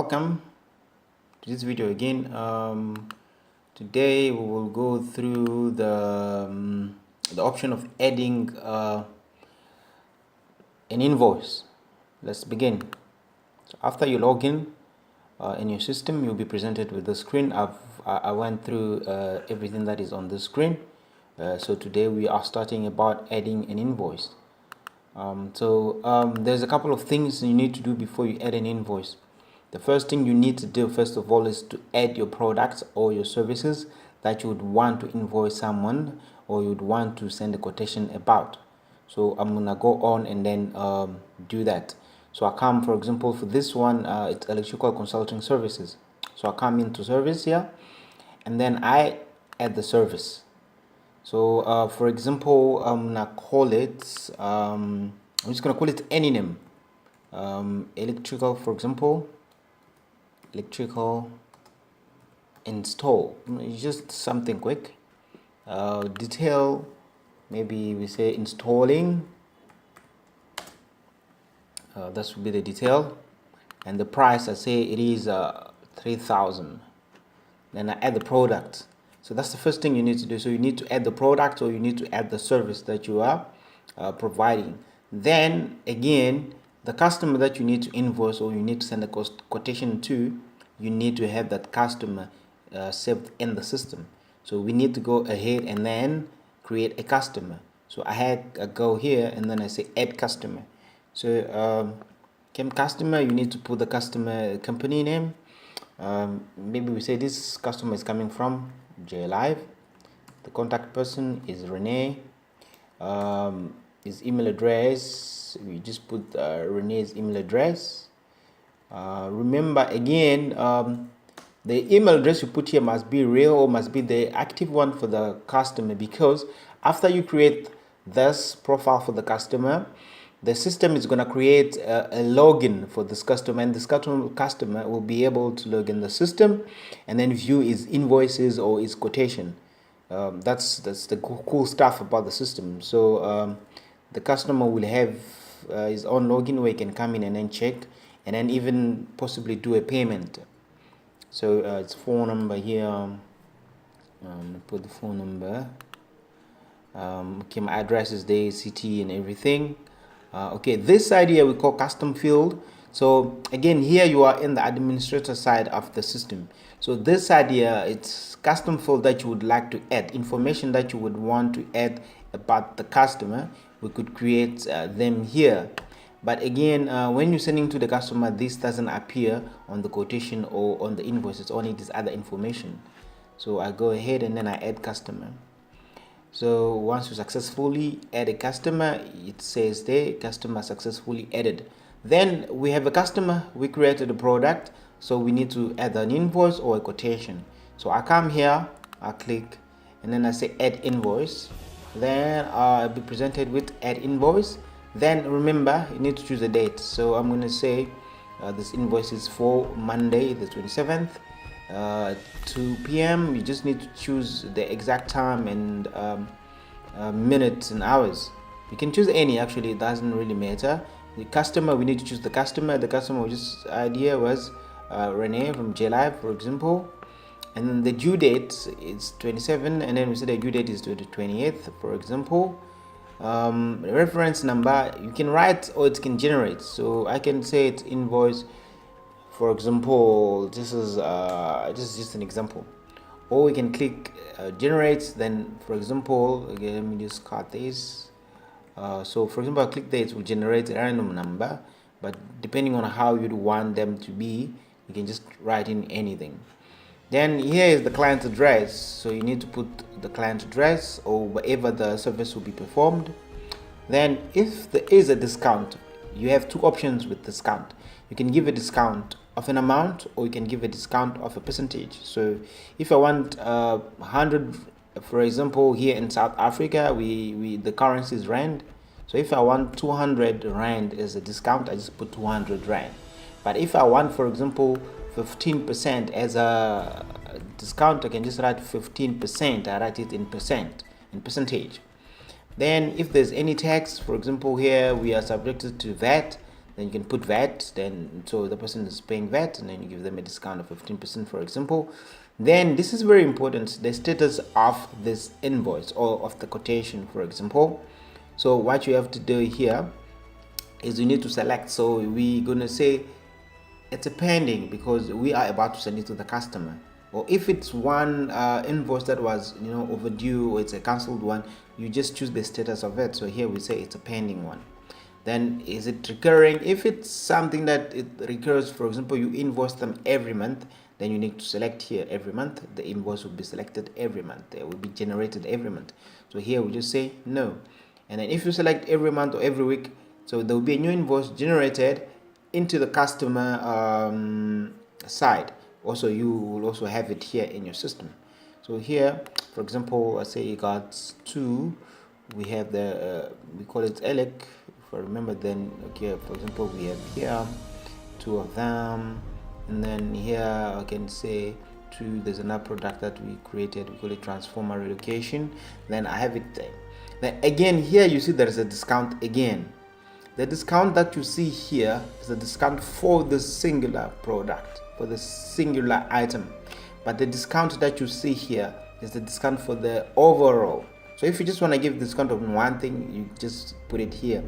welcome to this video again. Today we will go through the option of adding an invoice. Let's begin. So after you log in your system, you'll be presented with the screen. I went through everything that is on the screen. So today we are starting about adding an invoice. There's a couple of things you need to do before you add an invoice. The first thing you need to do first of all is to add your products or your services that you would want to invoice someone or you would want to send a quotation about. So I'm gonna go on and then do that. So I come, for example, for this one, it's electrical consulting services. So I come into service here and then I add the service. So for example, I'm gonna call it I'm just gonna call it any name. Electrical, for example, electrical install, just something quick. Detail, maybe we say installing. That would be the detail, and the price, I say it is 3,000. Then I add the product. So that's the first thing you need to do. So you need to add the product or you need to add the service that you are providing. Then again, the customer that you need to invoice or you need to send a quotation to, you need to have that customer saved in the system. So we need to go ahead and then create a customer. So I go here and then I say add customer. So customer, you need to put the customer company name. Maybe we say this customer is coming from JLive. The contact person is Rene. His email address, we just put Rene's email address. Remember again, the email address you put here must be real or must be the active one for the customer, because after you create this profile for the customer, the system is going to create a login for this customer, and this customer will be able to log in the system and then view his invoices or his quotation. That's the cool stuff about the system. So the customer will have his own login where he can come in and then check and then even possibly do a payment. So it's phone number here. Put the phone number. Okay, my address is there, city and everything. Okay, this side here we call custom field. So again, here you are in the administrator side of the system. So this side here, it's custom field that you would like to add, information that you would want to add about the customer. We could create them here. But again, when you're sending to the customer, this doesn't appear on the quotation or on the invoice. It's only this other information. So I go ahead and then I add customer. So once you successfully add a customer, it says there customer successfully added. Then we have a customer, we created a product, so we need to add an invoice or a quotation. So I come here, I click and then I say add invoice. Then I'll be presented with add invoice. Then remember, you need to choose a date. So I'm going to say this invoice is for Monday the 27th. 2 p.m. You just need to choose the exact time and minutes and hours. You can choose any, actually, it doesn't really matter. The customer, we need to choose the customer. The customer idea was Rene from JLive, for example. And then the due date is 27, and then we say the due date is to the 28th, for example. The reference number you can write or it can generate. So I can say it's invoice. For example, this is just an example, or we can click generate. Then, for example, again, let me just cut this. So, for example, I click there, it will generate a random number, but depending on how you'd want them to be, you can just write in anything. Then here is the client address. So you need to put the client address or wherever the service will be performed. Then, if there is a discount, you have two options with discount. You can give a discount of an amount or you can give a discount of a percentage. So if I want 100, for example, here in South Africa, the currency is rand. So if I want 200 rand as a discount, I just put 200 rand. But if I want, for example, 15% as a discount, I can just write 15%. I write it in percentage. Then if there's any tax, for example, here we are subjected to VAT, then you can put VAT, then so the person is paying VAT, and then you give them a discount of 15%, for example. Then this is very important, the status of this invoice or of the quotation, for example. So what you have to do here is you need to select. So we're gonna say it's a pending because we are about to send it to the customer. Or if it's one invoice that was overdue, or it's a cancelled one, you just choose the status of it. So here we say it's a pending one. Then is it recurring? If it's something that it recurs, for example, you invoice them every month, then you need to select here every month. The invoice will be selected every month. It will be generated every month. So here we just say no. And then if you select every month or every week, so there will be a new invoice generated into the customer side. Also, you will also have it here in your system. So here, for example, I say you got 2. We have the we call it ELEC. If I remember, then okay. For example, we have here 2 of them, and then here I can say 2. There's another product that we created. We call it transformer relocation. Then I have it there. Then again here you see there is a discount again. The discount that you see here is a discount for the singular product, for the singular item. But the discount that you see here is the discount for the overall. So if you just want to give discount on one thing, you just put it here.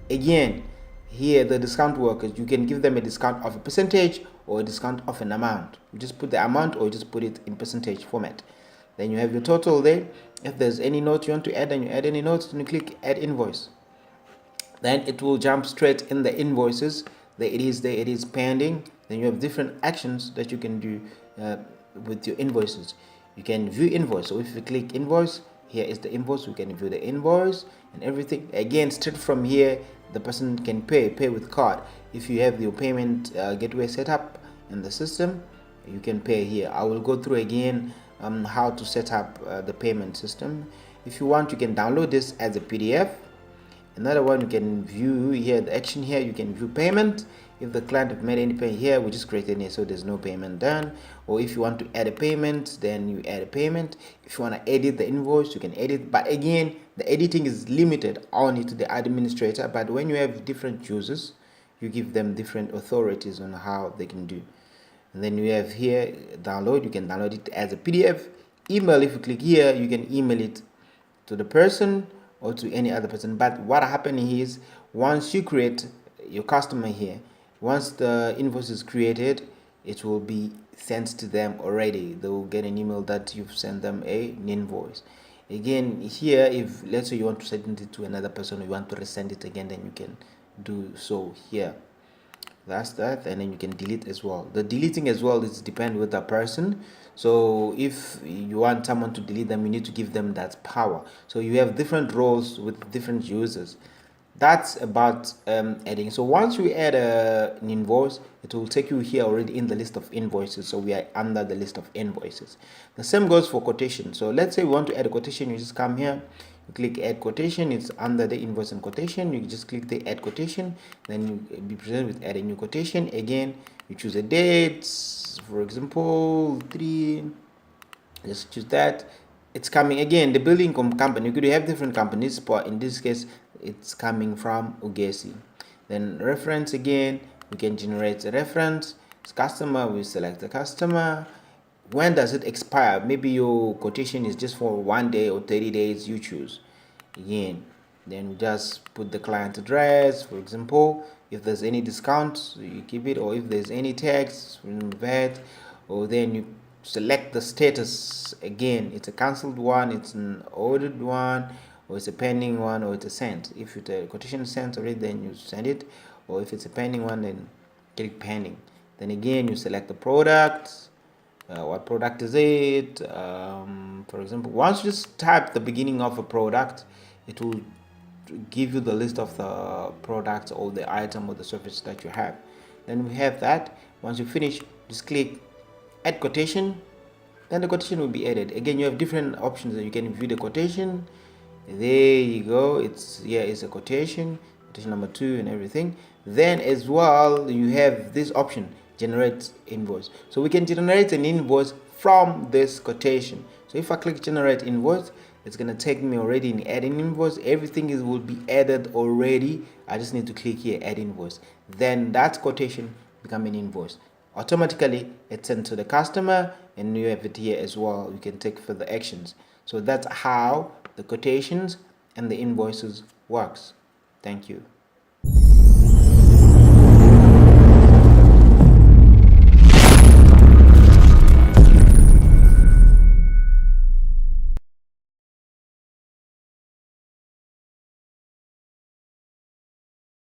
Again, here the discount workers, you can give them a discount of a percentage or a discount of an amount. You just put the amount or you just put it in percentage format. Then you have your total there. If there's any note you want to add, then you add any notes and you click add invoice. Then it will jump straight in the invoices. There it is pending. Then you have different actions that you can do with your invoices. You can view invoice. So if you click invoice, here is the invoice. We can view the invoice and everything. Again, straight from here, the person can pay with card. If you have your payment gateway set up in the system, you can pay here. I will go through again how to set up the payment system. If you want, you can download this as a PDF. Another one, you can view here the action here. You can view payment. If the client have made any payment here, we just create it so there's no payment done. Or if you want to add a payment, then you add a payment. If you want to edit the invoice, you can edit. But again, the editing is limited only to the administrator. But when you have different users, you give them different authorities on how they can do. And then you have here download. You can download it as a PDF. Email, if you click here, you can email it to the person or to any other person. But what happens is, once you create your customer here, once the invoice is created, it will be sent to them already. They will get an email that you've sent them an invoice. Again, here, if let's say you want to send it to another person, or you want to resend it again, then you can do so here. That's that. And then you can delete as well. The deleting as well is depend with the person. So if you want someone to delete them, you need to give them that power. So you have different roles with different users. That's about adding. So once we add an invoice, it will take you here already in the list of invoices. So we are under the list of invoices. The same goes for quotation. So let's say we want to add a quotation. You just come here, you click add quotation. It's under the invoice and quotation. You just click the add quotation. Then you be presented with add a new quotation. Again, you choose a date, for example 3. Just choose that. It's coming again, the building company. You could have different companies, but in this case it's coming from Ugesi. Then reference, again we can generate a reference. It's customer, we select the customer. When does it expire? Maybe your quotation is just for 1 day or 30 days, you choose. Again, then we just put the client address, for example. If there's any discount, you keep it, or if there's any tax, VAT, or then you select the status. Again, it's a cancelled one, it's an ordered one, or it's a pending one, or it's a sent. If it's a quotation sent already, then you send it, or if it's a pending one, then click pending. Then again, you select the product. What product is it? For example, once you just type the beginning of a product, it will give you the list of the products or the item or the service that you have. Then we have that. Once you finish, just click add quotation. Then the quotation will be added. Again, you have different options that you can view the quotation. There you go. It's a quotation number 2 and everything. Then as well, you have this option, generate invoice. So we can generate an invoice from this quotation. So if I click generate invoice, it's going to take me already in adding invoice. Everything will be added already. I just need to click here, add invoice. Then that quotation become an invoice. Automatically it's sent to the customer, and you have it here as well. You can take further actions. So that's how the quotations and the invoices works. Thank you.